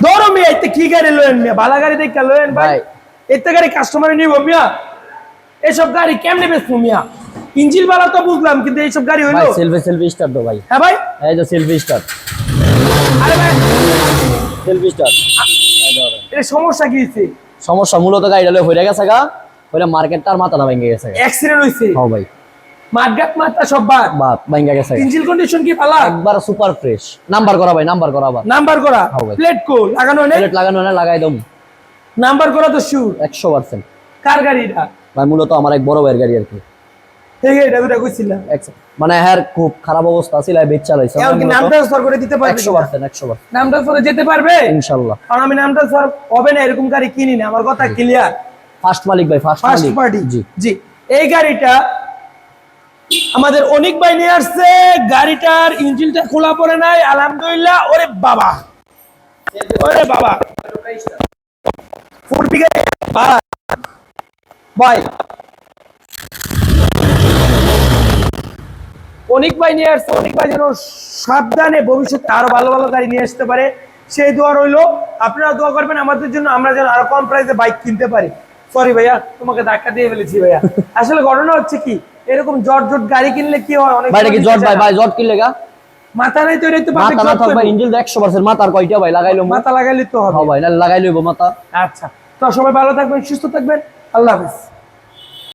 ধরো মিয়া এতে কি গাড়ি লয়েন মিয়া, ভালো গাড়ি দেখে লয়েন ভাই। এতে গাড়ি কাস্টমারে নিব মিয়া, এসব গাড়ি কেমনে বেচবো মিয়া? ইঞ্জিন বালা তো বুঝলাম, কিন্তু এইসব গাড়ি হইলো ভাই সেলফি স্টার্ট দাও ভাই। হ্যাঁ ভাই, এই যে সেলফি স্টার্ট, আরে ভাই সেলফি স্টার্ট। এর সমস্যা কি হইছে? সমস্যা মূলত গাড়িটা লয়ে হইরা গেছে গা, হইরা মার্কেটটার মাথাটা ভেঙে গেছে। অ্যাক্সিডেন্ট হইছে? হ্যাঁ ভাই, মাঠঘাট মাথা সব বাদ বাদ ভেঙে গেছে। ইঞ্জিন কন্ডিশন কি ভালো? একবার সুপার ফ্রেশ। নাম্বার করা ভাই, নাম্বার করা আবার। নাম্বার করা, হ্যাঁ ভাই। প্লেট কো লাগানো নেই? প্লেট লাগানো না, লাগাই দম। নাম্বার করা তো শিওর 100%। কার গাড়ি এটা? ভাই মূলত আমার এক বড় ভাইয়ের গাড়ি আর কি। এই গাড়িটা দুটা কইছিলা মানে হ্যার খুব খারাপ অবস্থা ছিল, বেচ চালাইছে। এখন কি নাম ট্রান্সফার করে দিতে পারবে? 100%, 100%। নাম ট্রান্সফারে যেতে পারবে ইনশাআল্লাহ। কারণ আমি নাম ট্রান্সফার হবে না এরকম গাড়ি কিনি না, আমার কথা ক্লিয়ার। ফার্স্ট মালিক ভাই, ফার্স্ট ফার্স্ট মালিক। পার্টি। জি জি, এই গাড়িটা আমাদের অনেক ভাই নিয়ে আসছে। গাড়িটার ইঞ্জিনটা খোলা পড়ে নাই, আলহামদুলিল্লাহ। ওরে বাবা, ওরে বাবা, ফুল বিঘা ভাই। অনেক ভাই নিয়ে আসছে, অনেক ভাই যেন সাবধানে ভবিষ্যতে আরো ভালো ভালো গাড়ি নিয়ে আসতে পারে, সেই দোয়া রইলো। আপনারা দোয়া করবেন আমাদের জন্য, আমরা যেন আরো কম প্রাইসে বাইক কিনতে পারি। সরি ভাইয়া, তোমাকে ধাক্কা দিয়ে ফেলেছি ভাইয়া। আসলে ঘটনা হচ্ছে কি, এরকম জট গাড়ি কিনলে কি হয়, অনেক ভাই কি জট ভাই, ভাই জট কি লাগা? মাথা নাই তো, এটা তো মাথা না থাক ভাই, ইঞ্জিন 100%। মাথার কয়টা ভাই লাগাইলো? মাথা লাগাইলে তো হবে। হ্যাঁ ভাই, না লাগাই লইব মাথা। আচ্ছা, তো সবাই ভালো থাকবেন, সুস্থ থাকবেন, আল্লাহ হাফেজ।